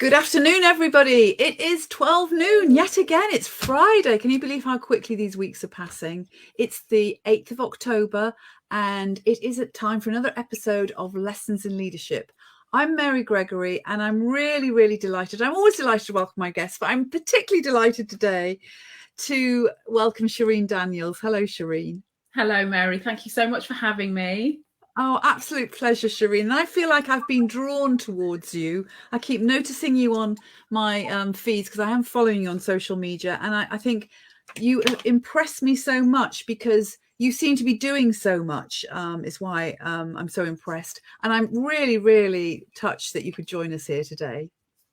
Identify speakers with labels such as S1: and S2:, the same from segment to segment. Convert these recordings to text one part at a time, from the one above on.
S1: Good afternoon, everybody. It is 12 noon yet again. It's Friday. Can you believe how quickly these weeks are passing? It's the 8th of October, and it is time for another episode of Lessons in Leadership. I'm Mary Gregory, and I'm really, really delighted. I'm always delighted to welcome my guests, but I'm particularly delighted today to welcome Shereen Daniels. Hello, Shereen.
S2: Hello, Mary. Thank you so much for having me.
S1: Oh, absolute pleasure, Shereen. And I feel like I've been drawn towards you. I keep noticing you on my feeds because I am following you on social media. And I think you impress me so much because you seem to be doing so much, is why I'm so impressed. And I'm really, really touched that you could join us here today.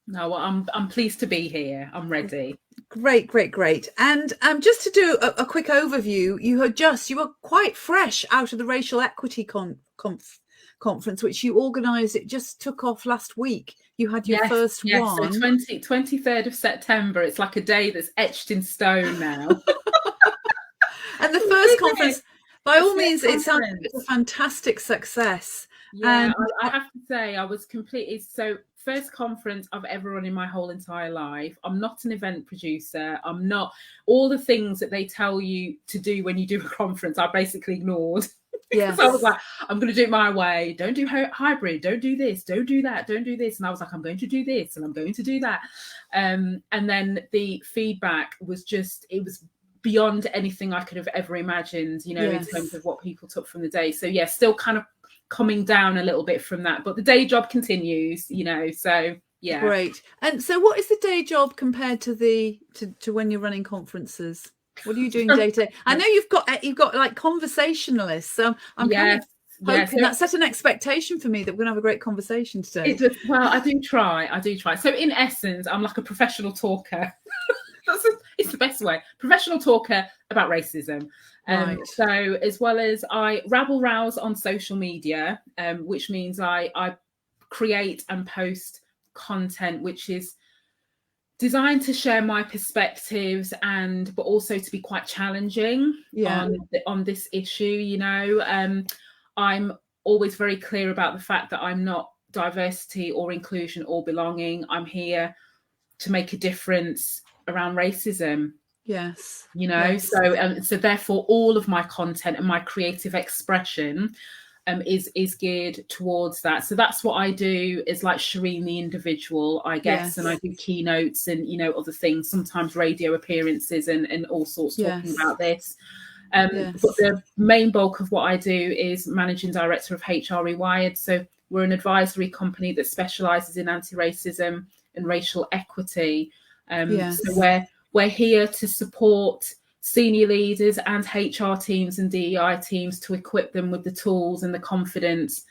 S2: No, well, I'm pleased to be here. I'm ready.
S1: Great. And just to do a quick overview, you were quite fresh out of the Racial Equity Conference, which you organised. It just took off last week. You had your first one.
S2: So 23rd of September. It's like a day that's etched in stone now.
S1: And the first conference, by all means, it sounds like it's a fantastic success.
S2: Yeah, I have to say, I was completely first conference I've ever run in my whole entire life. I'm not an event producer. I'm not all the things that they tell you to do when you do a conference. I basically ignored.
S1: Yes.
S2: So I was like, I'm going to do it my way. Don't do hybrid. Don't do this. Don't do that. Don't do this. And I was like, I'm going to do this and I'm going to do that. And then the feedback was it was beyond anything I could have ever imagined, in terms of what people took from the day. So yeah, still kind of coming down a little bit from that, but the day job continues, so yeah.
S1: Great. And so what is the day job compared to to when you're running conferences? What are you doing day to day? I know you've got like conversationalists, so I'm kind of hoping that set an expectation for me that we're gonna have a great conversation today.
S2: Well, I do try. So in essence, I'm like a professional talker. It's the best way. Professional talker about racism.
S1: Right.
S2: So as well as I rabble rouse on social media, which means I create and post content which is designed to share my perspectives but also to be quite challenging on this issue. I'm always very clear about the fact that I'm not diversity or inclusion or belonging. I'm here to make a difference around racism.
S1: Yes.
S2: So therefore all of my content and my creative expression is geared towards that. So that's what I do, is like Shereen the individual, I guess. Yes. And I do keynotes and other things, sometimes radio appearances and all sorts talking about this. But the main bulk of what I do is managing director of HR Rewired. So we're an advisory company that specialises in anti-racism and racial equity. So we're here to support senior leaders and HR teams and DEI teams to equip them with the tools and the confidence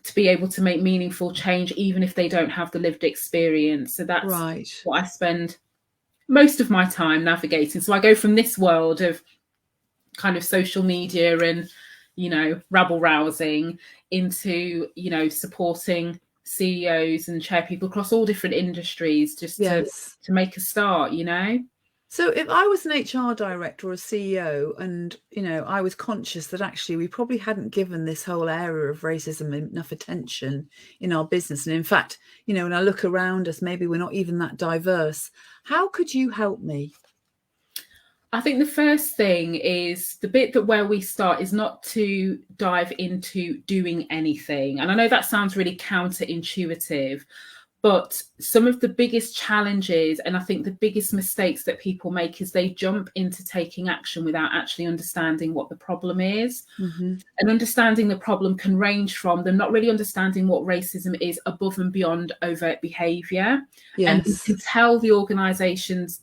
S2: to be able to make meaningful change, even if they don't have the lived experience. So that's what I spend most of my time navigating. So I go from this world of kind of social media and, rabble rousing into, supporting CEOs and chair people across all different industries just to make a start,
S1: So if I was an HR director or a CEO and, I was conscious that actually we probably hadn't given this whole area of racism enough attention in our business. And in fact, when I look around us, maybe we're not even that diverse. How could you help me?
S2: I think the first thing is the bit where we start is not to dive into doing anything. And I know that sounds really counterintuitive, but some of the biggest challenges and I think the biggest mistakes that people make is they jump into taking action without actually understanding what the problem is. Mm-hmm. And understanding the problem can range from them not really understanding what racism is above and beyond overt behaviour.
S1: Yes.
S2: And you can tell the organisations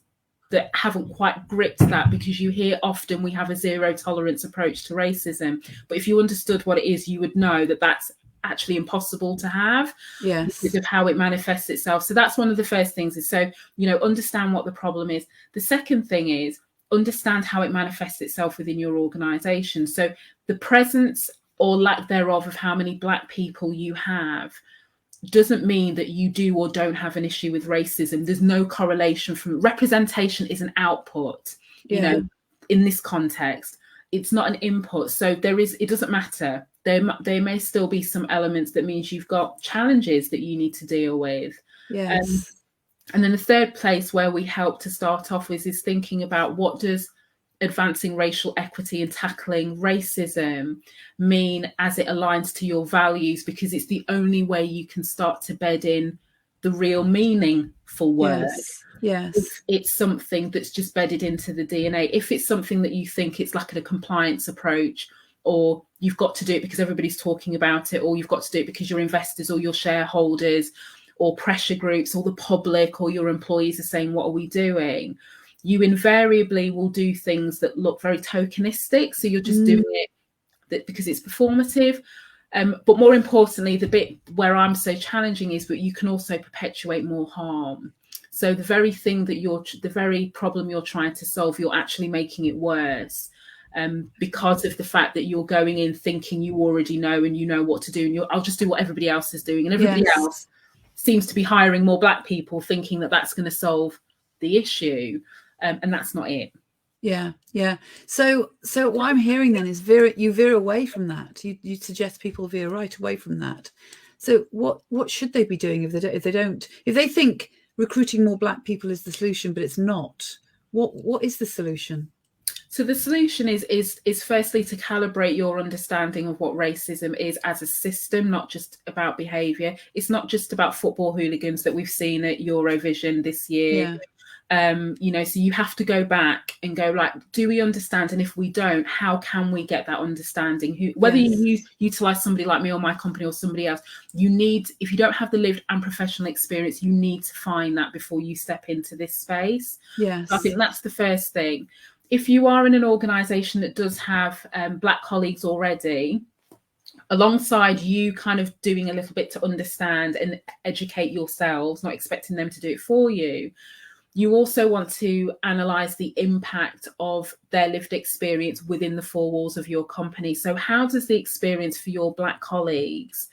S2: that haven't quite gripped that, because you hear often we have a zero tolerance approach to racism. But if you understood what it is, you would know that that's actually impossible to have because of how it manifests itself. So that's one of the first things is, understand what the problem is. The second thing is understand how it manifests itself within your organisation. So the presence or lack thereof of how many Black people you have doesn't mean that you do or don't have an issue with racism. There's no correlation from representation is an output, in this context. It's not an input. So it doesn't matter. There may still be some elements that means you've got challenges that you need to deal with.
S1: Yes.
S2: And then the third place where we help to start off with is thinking about what does advancing racial equity and tackling racism mean as it aligns to your values, because it's the only way you can start to bed in the real meaningful work.
S1: Yes.
S2: If it's something that's just bedded into the DNA, if it's something that you think it's like a compliance approach, or you've got to do it because everybody's talking about it, or you've got to do it because your investors or your shareholders or pressure groups or the public or your employees are saying, what are we doing? You invariably will do things that look very tokenistic. So you're just doing it because it's performative. But more importantly, the bit where I'm so challenging is that you can also perpetuate more harm. So the very thing that the very problem you're trying to solve, you're actually making it worse. Because of the fact that you're going in thinking you already know and you know what to do, and I'll just do what everybody else is doing, and everybody else seems to be hiring more Black people, thinking that that's going to solve the issue, and that's not it.
S1: Yeah. So what I'm hearing then is you veer away from that. You suggest people veer right away from that. So what should they be doing if they think recruiting more Black people is the solution, but it's not? What is the solution?
S2: So the solution is firstly to calibrate your understanding of what racism is as a system, not just about behaviour. It's not just about football hooligans that we've seen at Eurovision this year. So you have to go back and go, like, do we understand? And if we don't, how can we get that understanding? Whether you utilise somebody like me or my company or somebody else, if you don't have the lived and professional experience, you need to find that before you step into this space.
S1: Yes.
S2: I think that's the first thing. If you are in an organisation that does have Black colleagues already, alongside you kind of doing a little bit to understand and educate yourselves, not expecting them to do it for you, you also want to analyse the impact of their lived experience within the four walls of your company. So how does the experience for your Black colleagues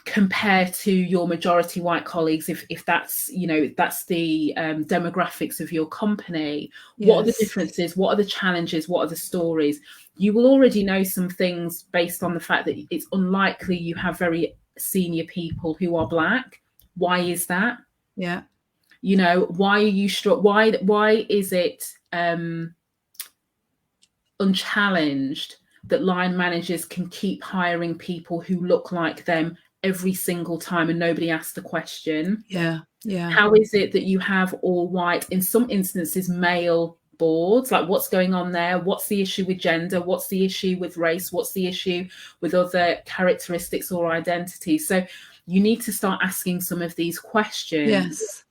S2: compare to your majority white colleagues, if that's the demographics of your company? What are the differences? What are the challenges? What are the stories? You will already know some things based on the fact that it's unlikely you have very senior people who are Black. Why is that?
S1: Yeah.
S2: Why are you why is it unchallenged that line managers can keep hiring people who look like them every single time and nobody asks the question? How is it that you have all white, in some instances male boards? Like, what's going on there? What's the issue with gender? What's the issue with race? What's the issue with other characteristics or identities? So you need to start asking some of these questions,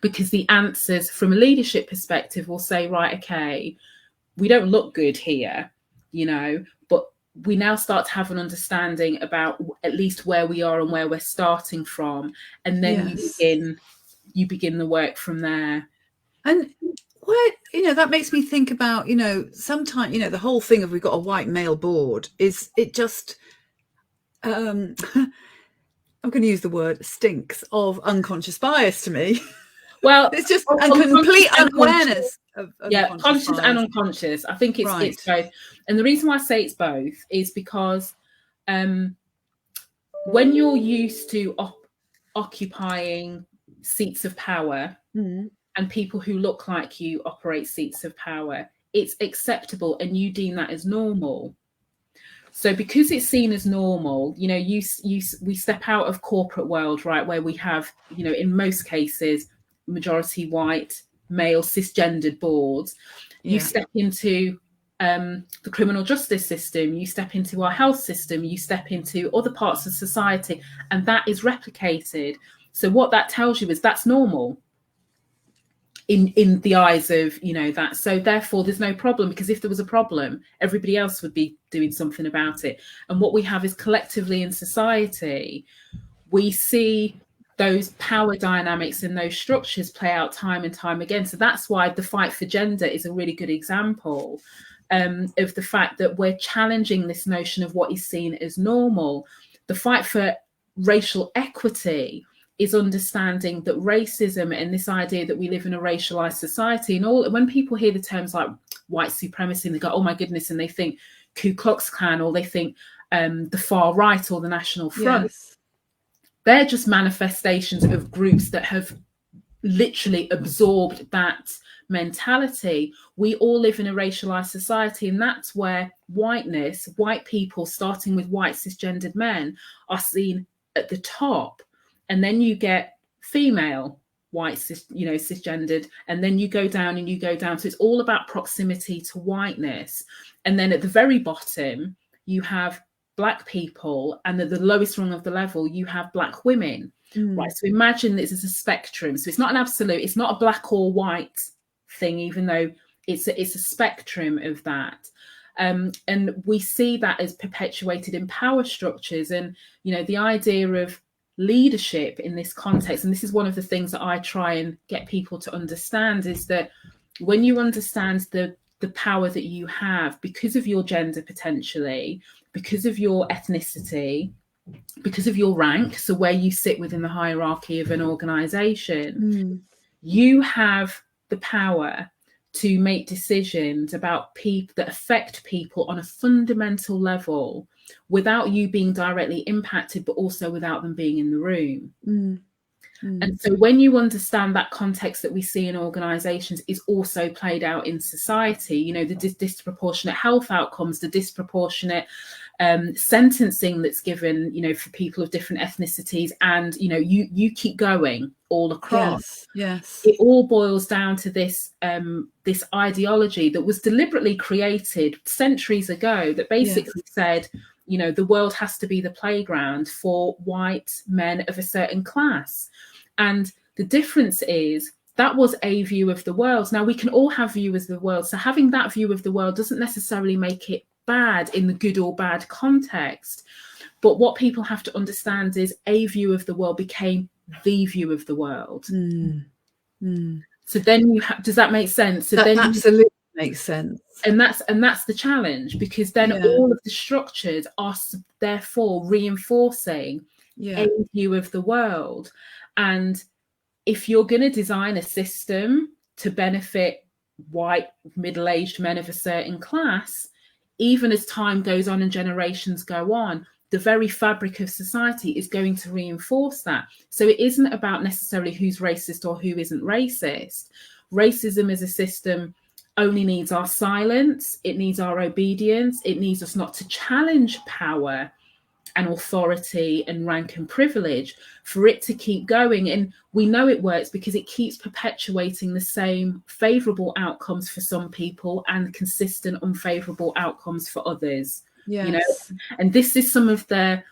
S2: because the answers from a leadership perspective will say, right, okay, we don't look good here, but we now start to have an understanding about at least where we are and where we're starting from. And then you begin the work from there.
S1: And that makes me think about, sometimes, the whole thing of we've got a white male board it just, I'm going to use the word stinks of unconscious bias to me.
S2: Well,
S1: it's just a complete unawareness of
S2: conscious
S1: bias.
S2: and unconscious. I think it's both. And the reason why I say it's both is because when you're used to occupying seats of power, and people who look like you operate seats of power, it's acceptable and you deem that as normal. So because it's seen as normal, we step out of corporate world, right, where we have, in most cases, majority white, male, cisgendered boards. You step into the criminal justice system, you step into our health system, you step into other parts of society, and that is replicated. So what that tells you is that's normal in the eyes of that. So therefore there's no problem, because if there was a problem, everybody else would be doing something about it. And what we have is, collectively in society, we see those power dynamics and those structures play out time and time again. So that's why the fight for gender is a really good example of the fact that we're challenging this notion of what is seen as normal. The fight for racial equity is understanding that racism and this idea that we live in a racialized society, and when people hear the terms like white supremacy, and they go, oh my goodness, and they think Ku Klux Klan, or they think the far right or the National Front. they're just manifestations of groups that have literally absorbed that mentality. We all live in a racialized society, and that's where white people, starting with white cisgendered men, are seen at the top, and then you get female white cisgendered, and then you go down and you go down. So it's all about proximity to whiteness. And then at the very bottom you have Black people, and at the lowest rung of the level you have Black women. Right, so imagine this as a spectrum. So it's not an absolute, it's not a black or white thing, even though it's a spectrum of that. And we see that as perpetuated in power structures. And, you know, the idea of leadership in this context, and this is one of the things that I try and get people to understand, is that when you understand the power that you have because of your gender, potentially, because of your ethnicity, because of your rank, so where you sit within the hierarchy of an organization, you have the power to make decisions about people that affect people on a fundamental level without you being directly impacted, but also without them being in the room. And so when you understand that context that we see in organizations is also played out in society, you know, the disproportionate health outcomes, the disproportionate sentencing that's given, you know, for people of different ethnicities, and, you know, you keep going all across.
S1: Yes.
S2: It all boils down to this this ideology that was deliberately created centuries ago that basically said, you know, the world has to be the playground for white men of a certain class. And the difference is that was a view of the world. Now, we can all have views of the world. So having that view of the world doesn't necessarily make it bad in the good or bad context. But what people have to understand is a view of the world became the view of the world. So then you does that make sense? So
S1: that
S2: then
S1: absolutely makes sense.
S2: And that's the challenge, because then all of the structures are therefore reinforcing a view of the world. And if you're going to design a system to benefit white middle-aged men of a certain class, even as time goes on and generations go on, the very fabric of society is going to reinforce that. So it isn't about necessarily who's racist or who isn't racist. Racism as a system only needs our silence, it needs our obedience, it needs us not to challenge power and authority and rank and privilege for it to keep going. And we know it works because it keeps perpetuating the same favourable outcomes for some people and consistent unfavourable outcomes for others. You know, and this is some of the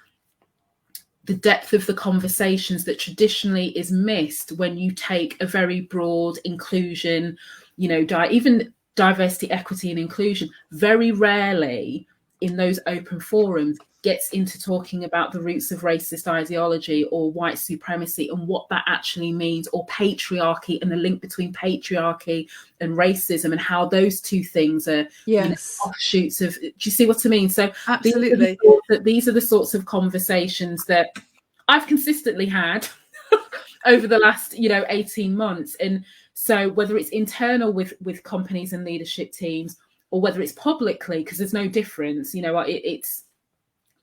S2: depth of the conversations that traditionally is missed when you take a very broad inclusion, you know, even diversity, equity and inclusion very rarely in those open forums gets into talking about the roots of racist ideology or white supremacy and what that actually means, or patriarchy and the link between patriarchy and racism and how those two things are you know, offshoots of, do you see what I mean? So
S1: absolutely,
S2: these are the sorts of conversations that I've consistently had over the last, you know, 18 months. And so whether it's internal with companies and leadership teams, or whether it's publicly, because there's no difference, you know, it's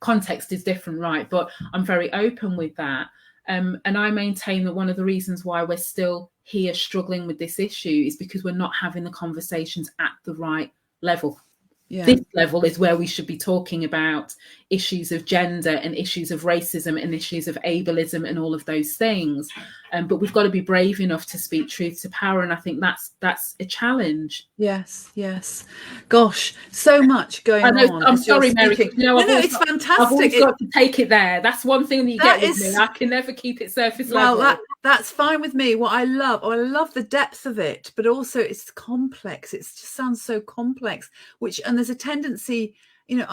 S2: context is different, right? But I'm very open with that. And I maintain that one of the reasons why we're still here struggling with this issue is because we're not having the conversations at the right level. This level is where we should be talking about issues of gender and issues of racism and issues of ableism and all of those things. But we've got to be brave enough to speak truth to power. And I think that's a challenge.
S1: Yes. Gosh, so much going on.
S2: I'm sorry, Mary. You know,
S1: no, it's fantastic.
S2: I've always got to take it there. That's one thing that you get with me. I can never keep it surface level.
S1: Well, that's fine with me. What I love the depth of it, but also it's complex. It just sounds so complex, and there's a tendency, you know,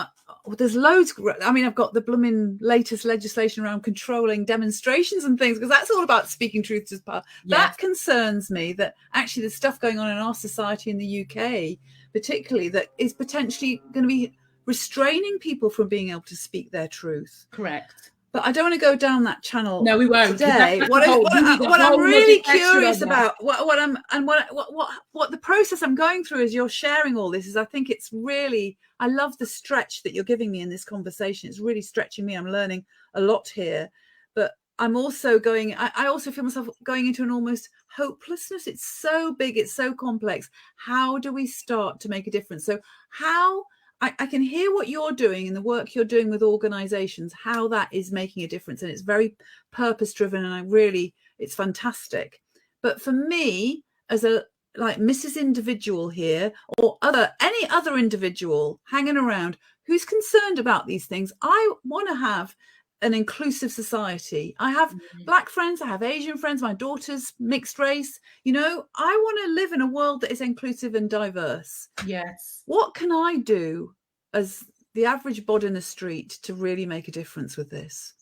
S1: there's loads. I mean, I've got the blooming latest legislation around controlling demonstrations and things, because that's all about speaking truth to power. That concerns me, that actually there's stuff going on in our society in the UK, particularly, that is potentially going to be restraining people from being able to speak their truth.
S2: Correct.
S1: But I don't want to go down that channel.
S2: No, we won't.
S1: Today, what I'm really curious about, what the process I'm going through as you're sharing all this is, I think it's really, I love the stretch that you're giving me in this conversation. It's really stretching me. I'm learning a lot here. But I'm also I also feel myself going into an almost hopelessness. It's so big, it's so complex. How do we start to make a difference? So how I can hear what you're doing and the work you're doing with organizations, how that is making a difference. And it's very purpose driven, and it's fantastic. But for me, as a like Mrs. Individual here, or any other individual hanging around who's concerned about these things, I want to have an inclusive society. I have Black friends, I have Asian friends, my daughter's mixed race. I want to live in a world that is inclusive and diverse.
S2: Yes.
S1: What can I do as the average bod in the street to really make a difference with this?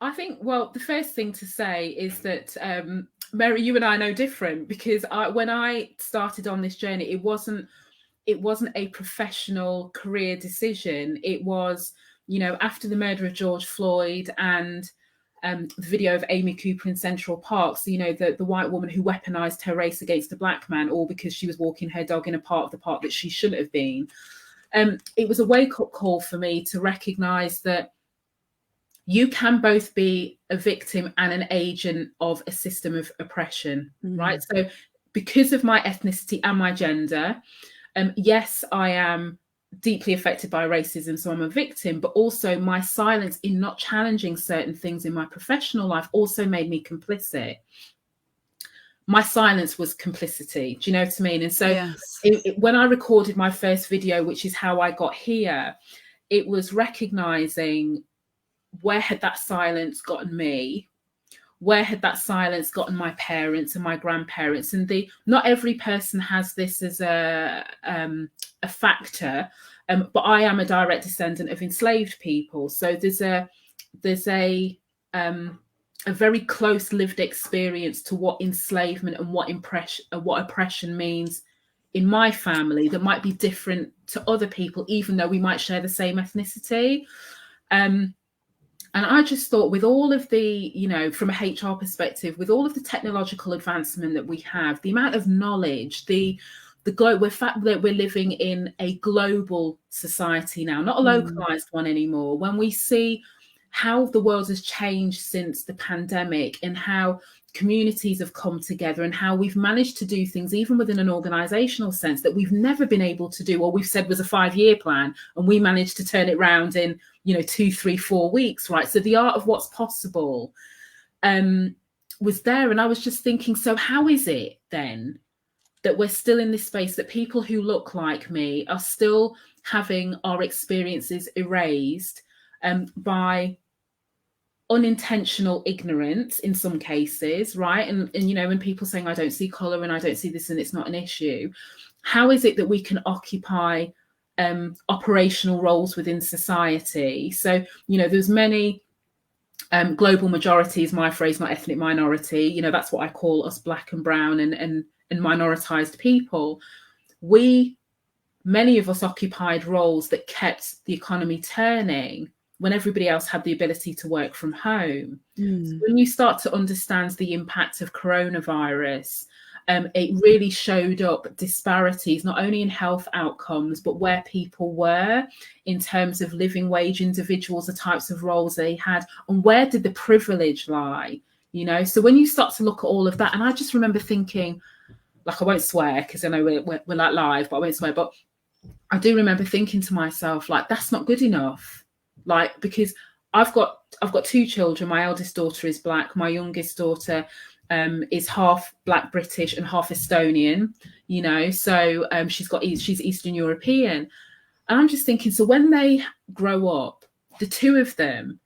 S2: I think, well, the first thing to say is that, Mary, you and I know different, because when I started on this journey, it wasn't a professional career decision. It was, after the murder of George Floyd and the video of Amy Cooper in Central Park, so, the white woman who weaponized her race against a black man, all because she was walking her dog in a part of the park that she shouldn't have been. It was a wake-up call for me to recognize that you can both be a victim and an agent of a system of oppression, right? So because of my ethnicity and my gender, yes, I am deeply affected by racism, so I'm a victim, but also my silence in not challenging certain things in my professional life also made me complicit. My silence was complicity. Do you know what I mean? And so
S1: yes.
S2: When I recorded my first video, which is how I got here, it was recognizing where had that silence gotten me? Where had that silence gotten my parents and my grandparents? And not every person has this as a factor, but I am a direct descendant of enslaved people. So there's a very close lived experience to what enslavement and what oppression means in my family that might be different to other people, even though we might share the same ethnicity. And I just thought, with all of the, from a HR perspective, with all of the technological advancement that we have, the amount of knowledge, the fact that we're living in a global society now, not a localized one anymore, when we see how the world has changed since the pandemic and how communities have come together and how we've managed to do things, even within an organizational sense, that we've never been able to do, or we've said was a 5-year plan, and we managed to turn it around in 2, 3, 4 weeks, right? So the art of what's possible was there. And I was just thinking, so how is it then that we're still in this space, that people who look like me are still having our experiences erased by unintentional ignorance in some cases, right? And when people saying, I don't see colour and I don't see this and it's not an issue, how is it that we can occupy operational roles within society? So, there's many global majorities, my phrase, not ethnic minority, that's what I call us Black and brown and minoritized people. Many of us occupied roles that kept the economy turning when everybody else had the ability to work from home. So when you start to understand the impact of coronavirus, it really showed up disparities, not only in health outcomes, but where people were in terms of living wage individuals, the types of roles they had, and where did the privilege lie, So when you start to look at all of that, and I just remember thinking, like, I won't swear because I know we're like live, but I won't swear, but I do remember thinking to myself, like, that's not good enough. Like, because I've got 2 children. My eldest daughter is Black. My youngest daughter is half Black British and half Estonian, so she's Eastern European. And I'm just thinking, so when they grow up, the 2 of them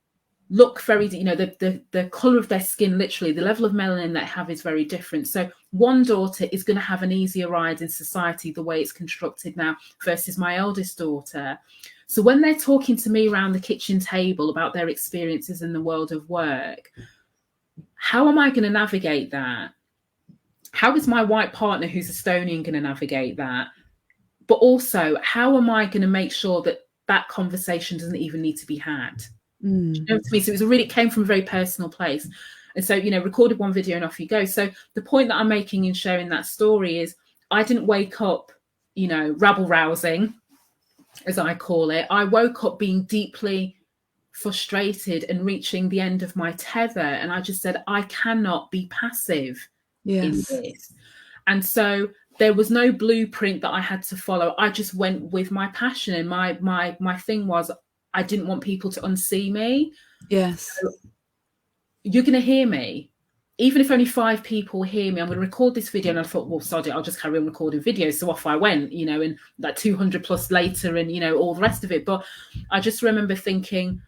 S2: look very, the color of their skin, literally the level of melanin they have is very different. So one daughter is going to have an easier ride in society the way it's constructed now versus my eldest daughter. So when they're talking to me around the kitchen table about their experiences in the world of work, how am I going to navigate that? How is my white partner who's Estonian going to navigate that? But also, how am I going to make sure that that conversation doesn't even need to be had? Do you know what I mean? So it came from a very personal place. And so, recorded one video and off you go. So the point that I'm making in sharing that story is I didn't wake up, rabble rousing, as I call it. I woke up being deeply frustrated and reaching the end of my tether. And I just said, I cannot be passive in this. And so there was no blueprint that I had to follow. I just went with my passion. And my thing was, I didn't want people to unsee me.
S1: Yes.
S2: So you're going to hear me. Even if only 5 people hear me, I'm going to record this video. And I thought, well, sod it, I'll just carry on recording videos. So off I went, you know, and like 200 plus later and, you know, all the rest of it. But I just remember thinking,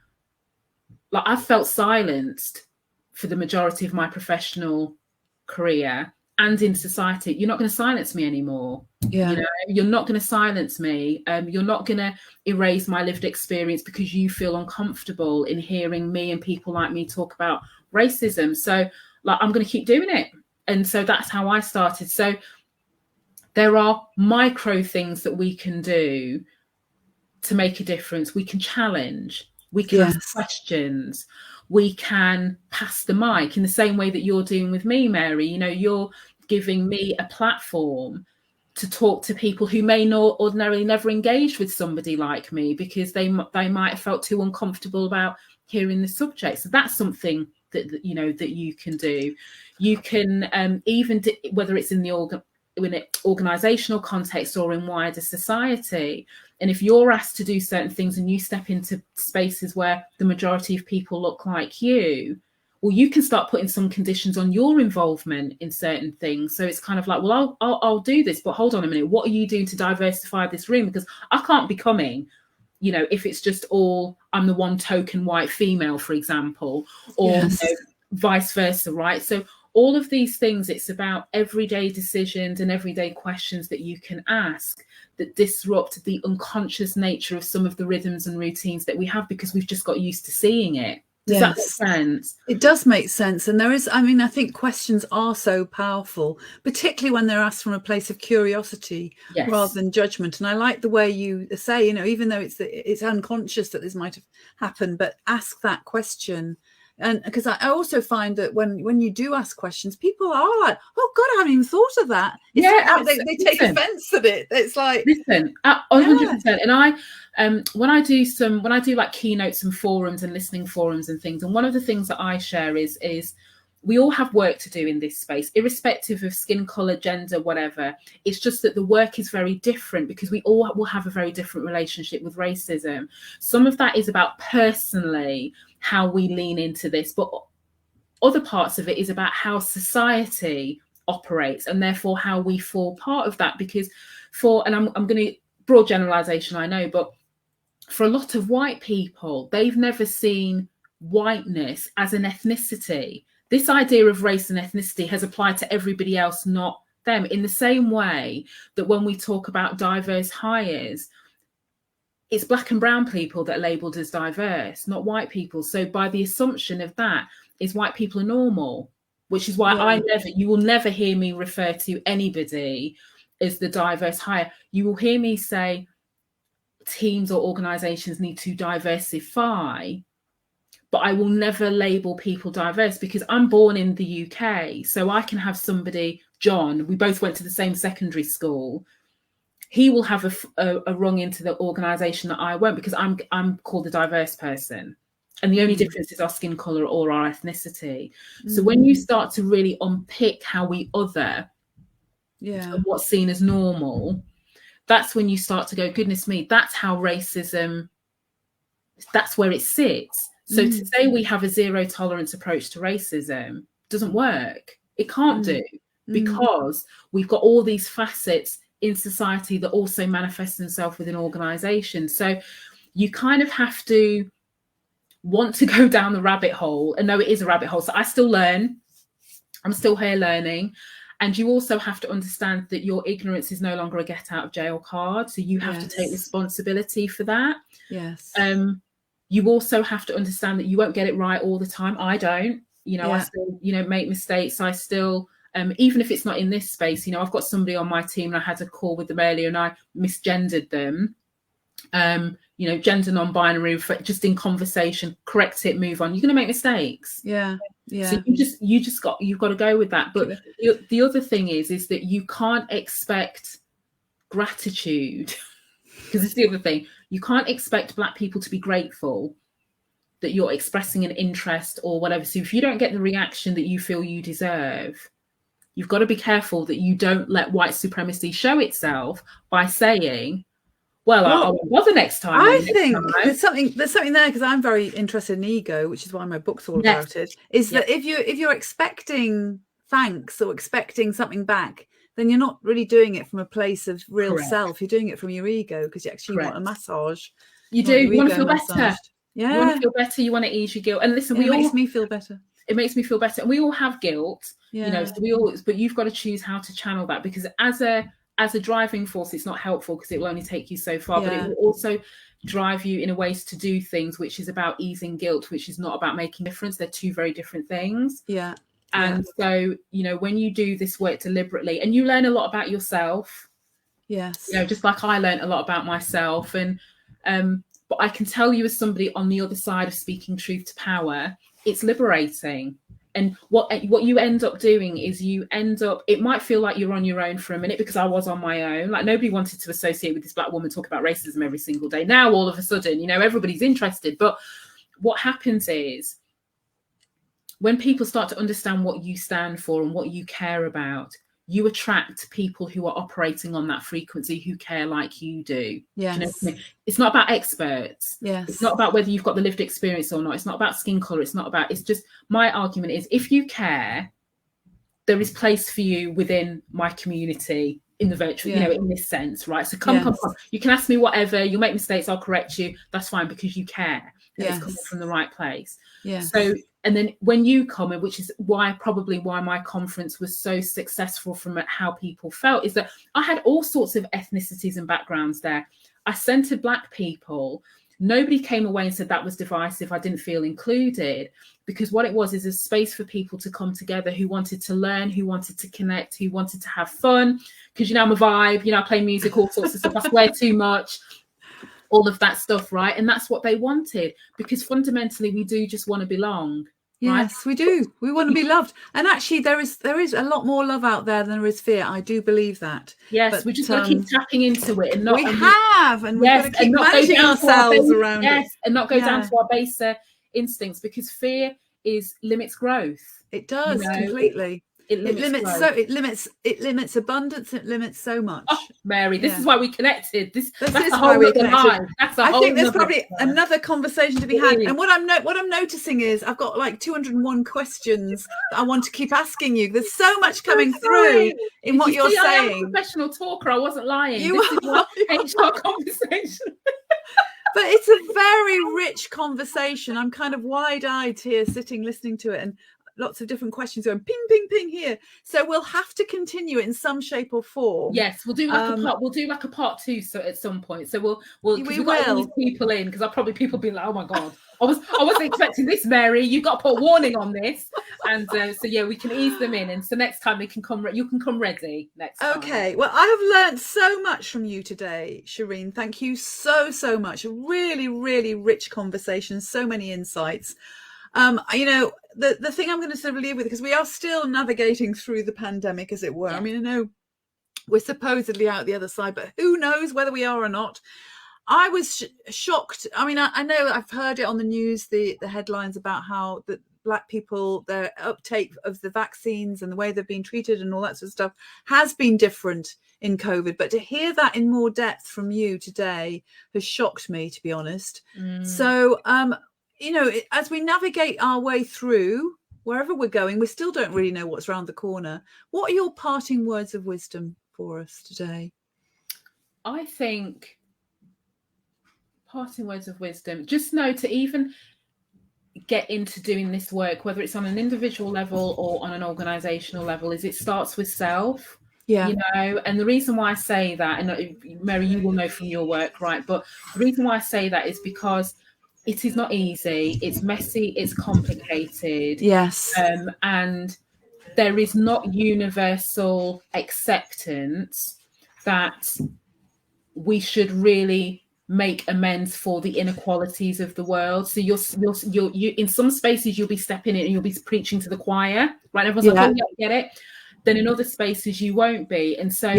S2: like, I felt silenced for the majority of my professional career and in society. You're not going to silence me anymore.
S1: Yeah.
S2: You know, you're not going to silence me. You're not going to erase my lived experience because you feel uncomfortable in hearing me and people like me talk about racism. So, like, I'm going to keep doing it. And so that's how I started. So there are micro things that we can do to make a difference. We can challenge. We can ask questions. We can pass the mic in the same way that you're doing with me, Mary. You know, you're giving me a platform to talk to people who may not ordinarily never engage with somebody like me because they might have felt too uncomfortable about hearing the subject. So that's something that you know that you can do. You can even whether it's in the organizational context or in wider society. And if you're asked to do certain things and you step into spaces where the majority of people look like you, well, you can start putting some conditions on your involvement in certain things. So it's kind of like, well, I'll do this, but hold on a minute. What are you doing to diversify this room? Because I can't be coming, you know, if it's just all, I'm the one token white female, for example, or you know, vice versa, right? So all of these things, it's about everyday decisions and everyday questions that you can ask that disrupt the unconscious nature of some of the rhythms and routines that we have because we've just got used to seeing it. Does that make sense?
S1: It does make sense. And there is, I mean, I think questions are so powerful, particularly when they're asked from a place of curiosity rather than judgment. And I like the way you say, you know, even though it's unconscious that this might have happened, but ask that question. And because I also find that when you do ask questions, people are like, oh God, I haven't even thought of that. It's they take offense at it. It's like,
S2: 100%. And I, when I do like keynotes and forums and listening forums and things, and one of the things that I share is we all have work to do in this space, irrespective of skin color, gender, whatever. It's just that the work is very different because we all will have a very different relationship with racism. Some of that is about personally how we lean into this, but other parts of it is about how society operates and therefore how we fall part of that. Because and I'm going to broad generalization, I know, but for a lot of white people, they've never seen whiteness as an ethnicity. This idea of race and ethnicity has applied to everybody else, not them, in the same way that when we talk about diverse hires, it's black and brown people that are labelled as diverse, not white people. So by the assumption of that is white people are normal, which is why you will never hear me refer to anybody as the diverse hire. You will hear me say teams or organisations need to diversify, but I will never label people diverse because I'm born in the UK. So I can have somebody, John, we both went to the same secondary school. He will have a rung into the organisation that I won't because I'm called a diverse person. And the only difference is our skin colour or our ethnicity. So when you start to really unpick how we other what's seen as normal, that's when you start to go, goodness me, that's how racism, that's where it sits. So to say we have a zero tolerance approach to racism doesn't work. It can't do because we've got all these facets in society that also manifest themselves within organisations. So you kind of have to want to go down the rabbit hole and know it is a rabbit hole. So I still learn. I'm still here learning. And you also have to understand that your ignorance is no longer a get out of jail card. So you have to take responsibility for that.
S1: Yes.
S2: You also have to understand that you won't get it right all the time. I don't, I still, make mistakes. I still, even if it's not in this space, I've got somebody on my team and I had a call with them earlier and I misgendered them. Gender non-binary, just in conversation, correct it, move on. You're going to make mistakes.
S1: Yeah.
S2: So you've got to go with that. But the other thing is that you can't expect gratitude, because it's the other thing. You can't expect Black people to be grateful that you're expressing an interest or whatever. So if you don't get the reaction that you feel you deserve, you've got to be careful that you don't let white supremacy show itself by saying, well, I'll bother next time.
S1: I think there's something there, because I'm very interested in ego, which is why my book's all about it, is that if you're expecting thanks or expecting something back, then you're not really doing it from a place of real self. You're doing it from your ego, because you actually want a massage.
S2: You do. You want to feel better.
S1: Yeah.
S2: You want to feel better. You want to ease your guilt. And listen,
S1: it makes me feel better.
S2: It makes me feel better. And we all have guilt, you know, so but you've got to choose how to channel that, because as a driving force, it's not helpful, because it will only take you so far, but it will also drive you in a ways to do things, which is about easing guilt, which is not about making a difference. They're two very different things. Yeah. And so, you know, when you do this work deliberately, and you learn a lot about yourself. Yes. You know, just like I learned a lot about myself. And but I can tell you, as somebody on the other side of speaking truth to power, it's liberating. And what you end up doing is it might feel like you're on your own for a minute, because I was on my own. Like, nobody wanted to associate with this black woman talking about racism every single day. Now, all of a sudden, you know, everybody's interested. But what happens is, when people start to understand what you stand for and what you care about, you attract people who are operating on that frequency, who care like you do. Yes. Do you know what I mean? It's not about experts. Yes. It's not about whether you've got the lived experience or not. It's not about skin color. It's just, my argument is, if you care, there is place for you within my community, in the virtual, you know, in this sense, right? So come. You can ask me whatever. You'll make mistakes, I'll correct you. That's fine, because you care. And it's coming from the right place. Yeah. So, and then when you come in, which is why my conference was so successful from how people felt, is that I had all sorts of ethnicities and backgrounds there. I centered Black people. Nobody came away and said that was divisive. I didn't feel included, because what it was is a space for people to come together who wanted to learn, who wanted to connect, who wanted to have fun. Because, you know, I'm a vibe, you know, I play music, all sorts of stuff. I swear too much. All of that stuff, right? And that's what they wanted, because fundamentally we do just want to belong. Right?
S1: Yes, we do. We want to be loved. And actually there is a lot more love out there than there is fear. I do believe that.
S2: Yes, but we just got to keep tapping into it, and not
S1: we've got to keep managing ourselves around it.
S2: And not go down to our baser instincts, because fear limits growth.
S1: It does, you know? Completely. It limits abundance. It limits so much.
S2: Oh, Mary, this is why we connected.
S1: That's why we're connected. I think there's probably another conversation to be had. And what I'm noticing is I've got like 201 questions that I want to keep asking you. There's so much coming through in what you're saying.
S2: I'm a professional talker. I wasn't lying. This is what HR conversation.
S1: But it's a very rich conversation. I'm kind of wide-eyed here, sitting listening to it, and lots of different questions going ping, ping, ping here. So we'll have to continue it in some shape or form.
S2: Yes, we'll do like a part two. So at some point, so we'll got these people in, because people be like, oh my god, I wasn't expecting this, Mary. You got to put a warning on this, and so yeah, we can ease them in, and so next time they can come. You can come ready next time. Okay. Well, I have learned so much from you today, Shereen. Thank you so much. A really, really rich conversation. So many insights. You know, the thing I'm going to sort of leave with, because we are still navigating through the pandemic, as it were. Yeah. I mean, I know we're supposedly out the other side, but who knows whether we are or not. I was shocked. I mean, I know I've heard it on the news, the headlines about how the Black people, their uptake of the vaccines and the way they've been treated and all that sort of stuff has been different in COVID. But to hear that in more depth from you today has shocked me, to be honest. So, you know, as we navigate our way through wherever we're going, we still don't really know what's around the corner. What are your parting words of wisdom for us today? I think parting words of wisdom, just know to even get into doing this work, whether it's on an individual level or on an organizational level, is it starts with self. Yeah. You know, and the reason why I say that, and Mary, you will know from your work, right? But the reason why I say that is because it is not easy. It's messy. It's complicated. Yes. And there is not universal acceptance that we should really make amends for the inequalities of the world. So you're in some spaces you'll be stepping in and you'll be preaching to the choir, right? Everyone's like, oh, yeah, get it. then in other spaces you won't be. And so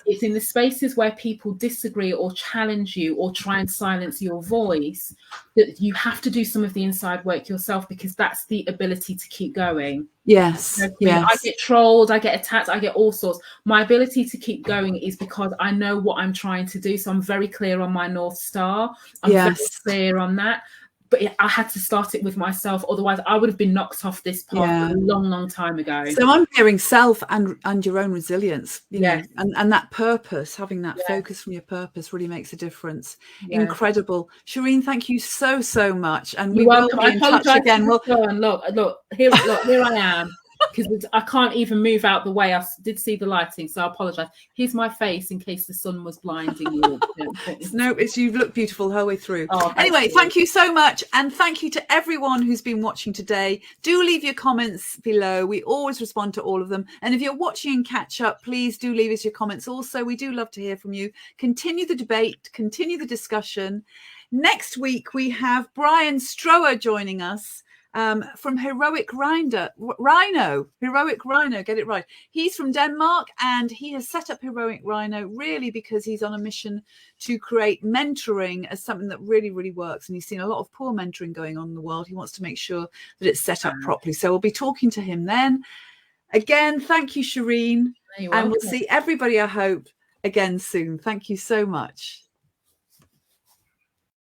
S2: it's in the spaces where people disagree or challenge you or try and silence your voice that you have to do some of the inside work yourself, because that's the ability to keep going.
S1: Yes.
S2: I get trolled, I get attacked, I get all sorts. My ability to keep going is because I know what I'm trying to do. So I'm very clear on my North Star. I'm very clear on that. But I had to start it with myself. Otherwise, I would have been knocked off this path a long, long time ago.
S1: So I'm hearing self and your own resilience, you know, and that purpose, having that focus from your purpose really makes a difference. Incredible. Shireen, thank you so, so much. And we will be in touch again. Well,
S2: look, here I am. Because I can't even move out the way. I did see the lighting, so I apologize. Here's my face in case the sun was blinding you.
S1: No, you've looked beautiful the whole way through. Anyway, thank you so much. And thank you to everyone who's been watching today. Do leave your comments below. We always respond to all of them. And if you're watching and catch up, please do leave us your comments. Also, we do love to hear from you. Continue the debate, continue the discussion. Next week, we have Brian Strower joining us. From Heroic Rhino, get it right. He's from Denmark, and he has set up Heroic Rhino really because he's on a mission to create mentoring as something that really, really works. And he's seen a lot of poor mentoring going on in the world. He wants to make sure that it's set up properly. So we'll be talking to him then. Again, thank you, Shireen. And we'll see everybody, I hope, again soon. Thank you so much.